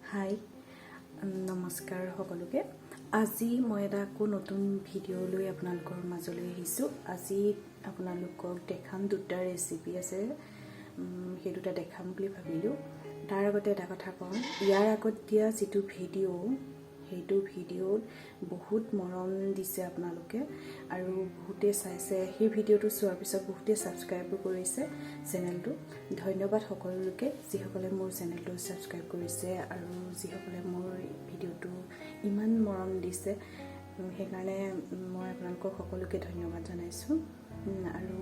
হাই নমস্কাৰ সকলোকে আজি মই এটা নতুন ভিডিঅ লৈ আপোনালোকৰ মাজলৈ আহিছোঁ আজি আপোনালোকক দেখাম দুটা ৰেচিপি আছে সেই দুটা দেখাম বুলি ভাবিলোঁ তাৰ আগতে এটা কথা কওঁ ইয়াৰ আগত দিয়া যেটো সেইটো ভিডিঅ'ত বহুত মৰম দিছে আপোনালোকে আৰু বহুতে চাইছে সেই ভিডিঅ'টো চোৱাৰ পিছত বহুতে সাবস্ক্ৰাইব কৰিছে চেনেলটো ধন্যবাদ সকলোকে যিসকলে মোৰ চেনেলটো সাবস্ক্ৰাইব কৰিছে আৰু যিসকলে মোৰ ভিডিঅ'টো ইমান মৰম দিছে সেইকাৰণে মই আপোনালোকক সকলোকে ধন্যবাদ জনাইছোঁ আৰু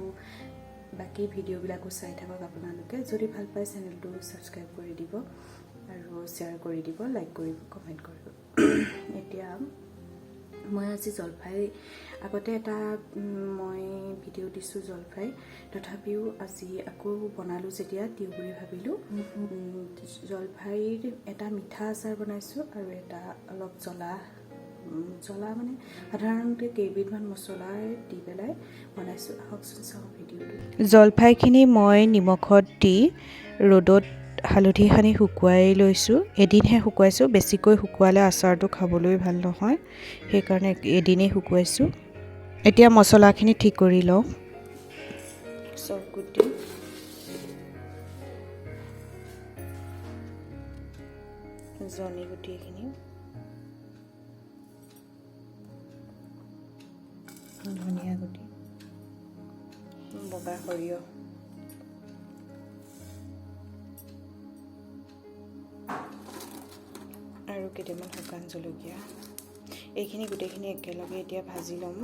বাকি ভিডিঅ'বিলাকো চাই থাকক আপোনালোকে যদি ভাল পায় চেনেলটো সাবস্ক্ৰাইব কৰি দিব আৰু শ্বেয়াৰ কৰি দিব লাইক কৰিব কমেন্ট কৰিব এতিয়া মই আজি জলফাই আগতে এটা মই ভিডিঅ' দিছোঁ জলফাই তথাপিও আজি আকৌ বনালোঁ যেতিয়া দিওঁ বুলি ভাবিলোঁ জলফাইৰ এটা মিঠা আচাৰ বনাইছোঁ আৰু এটা অলপ জ্বলা মানে সাধাৰণতে কেইবিধমান মছলা দি পেলাই বনাইছোঁ আহকচোন চাওঁ ভিডিঅ'টো জলফাইখিনি মই নিমখত দি ৰ'দত হালধি সানি শুকুৱাই লৈছোঁ এদিনহে শুকুৱাইছোঁ বেছিকৈ শুকুৱালে আচাৰটো খাবলৈ ভাল নহয় সেইকাৰণে এদিনেই শুকুৱাইছোঁ এতিয়া মছলাখিনি ঠিক কৰি লওঁ চবগুটি জনি গুটিখিনি ধনিয়া গুটি বগা সৰিয়হ আৰু কেইটামান শুকান জলকীয়া এইখিনি গোটেইখিনি একেলগে এতিয়া ভাজি ল'ম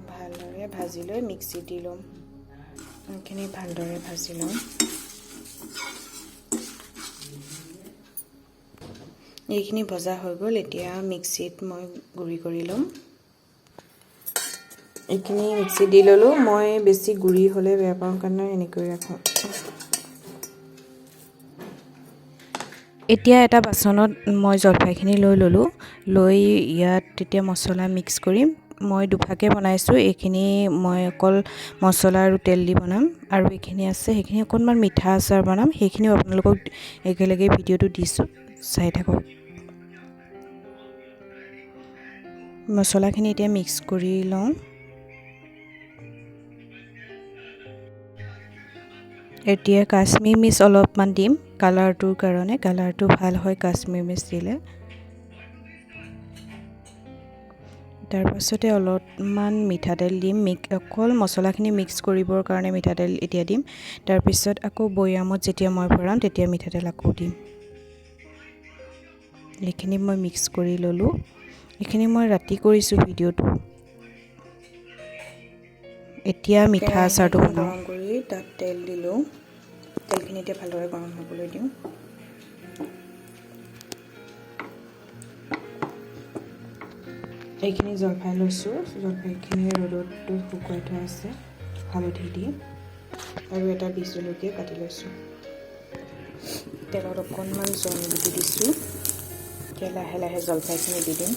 ভালদৰে ভাজি লৈ মিক্সিত দি ল'ম এইখিনি ভালদৰে ভাজি ল'ম এইখিনি ভজা হৈ গ'ল এতিয়া মিক্সিত মই গুড়ি কৰি ল'ম এইখিনি মিক্সিত দি ল'লোঁ মই বেছি গুড়ি হ'লে বেয়া পাওঁ কাৰণে এনেকৈ ৰাখোঁ এতিয়া এটা বাচনত মই জলফাইখিনি লৈ ল'লোঁ লৈ ইয়াত তেতিয়া মছলা মিক্স কৰিম মই দুভাগে বনাইছোঁ এইখিনি মই অকল মছলা আৰু তেল দি বনাম আৰু এইখিনি আছে সেইখিনি অকণমান মিঠা আচাৰ বনাম সেইখিনিও আপোনালোকক একেলগে ভিডিঅ'টো দিছোঁ চাই থাকক মছলাখিনি এতিয়া মিক্স কৰি লওঁ এতিয়া কাশ্মীৰ মিৰ্চ অলপমান দিম কালাৰটোৰ কাৰণে কালাৰটো ভাল হয় কাশ্মীৰ মিৰ্চ দিলে তাৰ পাছতে অলপমান মিঠাতেল দিম অকল মছলাখিনি মিক্স কৰিবৰ কাৰণে মিঠাতেল এতিয়া দিম তাৰ পিছত আকৌ বৈয়ামত যেতিয়া মই ভৰাম তেতিয়া মিঠাতেল আকৌ দিম এইখিনি মই মিক্স কৰি ল'লোঁ এইখিনি মই ৰাতি কৰিছোঁ ভিডিঅ'টো এতিয়া মিঠা আচাৰটো বনাওঁ গৰম কৰি তাত তেল দিলোঁ তেলখিনি এতিয়া ভালদৰে গৰম হ'বলৈ দিওঁ এইখিনি জলফাই লৈছোঁ জলফাইখিনি ৰ'দত শুকুৱাই থোৱা আছে হালধি দি আৰু এটা বিহ জলকীয়া কাটি লৈছোঁ তেলত অকণমান জনি গুটি দিছোঁ এতিয়া লাহে লাহে জলফাইখিনি দি দিম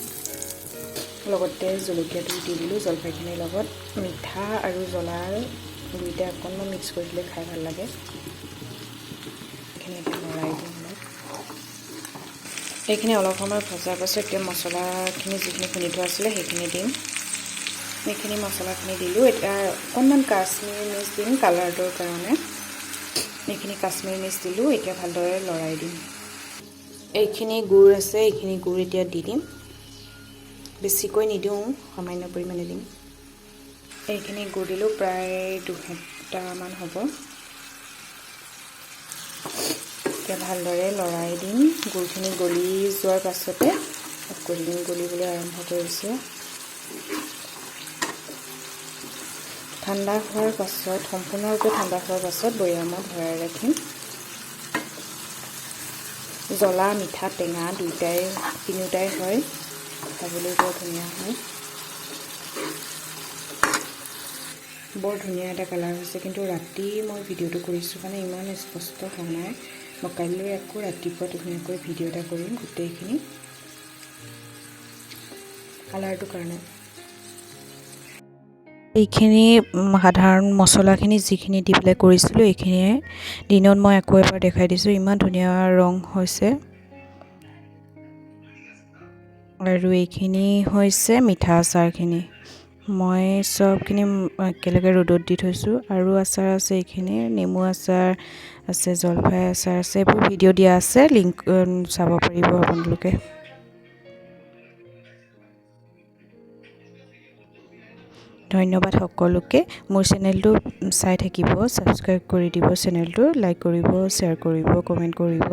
লগতে জলকীয়াটো দি দিলোঁ জলফাইখিনিৰ লগত মিঠা আৰু জ্বলাৰ দুইটা অকণমান মিক্স কৰি দিলে খাই ভাল লাগে এইখিনি এতিয়া লৰাই দিম এইখিনি অলপ সময় ভজাৰ পাছত এতিয়া মছলাখিনি যিখিনি খুন্দি থোৱা আছিলে সেইখিনি দিম এইখিনি মছলাখিনি দিলোঁ এতিয়া অকণমান কাশ্মীৰ মিৰ্চ দিম কালাৰটোৰ কাৰণে এইখিনি কাশ্মীৰ মিৰ্চ দিলোঁ এতিয়া ভালদৰে লৰাই দিম এইখিনি গুড় আছে এইখিনি গুড় এতিয়া দি দিম বেছিকৈ নিদিওঁ সামান্য পৰিমাণে দিম এইখিনি গুড় দিলোঁ প্ৰায় 2 ঘণ্টামান হ'ব এতিয়া ভালদৰে লৰাই দিম গুড়খিনি গলি যোৱাৰ পাছতে গলিবলৈ আৰম্ভ কৰিছে ঠাণ্ডা হোৱাৰ পাছত সম্পূৰ্ণৰূপে ঠাণ্ডা হোৱাৰ পাছত বৈয়ামত ভৰাই ৰাখিম জ্বলা মিঠা টেঙা তিনিওটাই হয় খাবলৈ বৰ ধুনীয়া হয় বৰ ধুনীয়া এটা কালাৰ হৈছে কিন্তু ৰাতি মই ভিডিঅ'টো কৰিছোঁ কাৰণে ইমান স্পষ্ট হোৱা নাই মই কাইলৈ আকৌ ৰাতিপুৱা ধুনীয়াকৈ ভিডিঅ' এটা কৰিম গোটেইখিনি কালাৰটোৰ কাৰণে এইখিনি সাধাৰণ মছলাখিনি যিখিনি দি পেলাই কৰিছিলোঁ এইখিনিয়ে দিনত মই আকৌ এবাৰ দেখাই দিছোঁ ইমান ধুনীয়া ৰং হৈছে আৰু এইখিনি হৈছে মিঠা আচাৰখিনি। মই চবখিনি একেলগে ৰ'দত দি থৈছোঁ। আৰু আচাৰ আছে এইখিনি, নেমু আচাৰ আছে, জলফাই আচাৰ আছে, এইবোৰ ভিডিঅ' দিয়া আছে, লিংক চাব পাৰিব আপোনালোকে। ধন্যবাদ সকলোকে। মোৰ চেনেলটো চাই থাকিব, ছাবস্ক্ৰাইব কৰি দিব চেনেলটো, লাইক কৰিব, শ্বেয়াৰ কৰিব, কমেণ্ট কৰিব।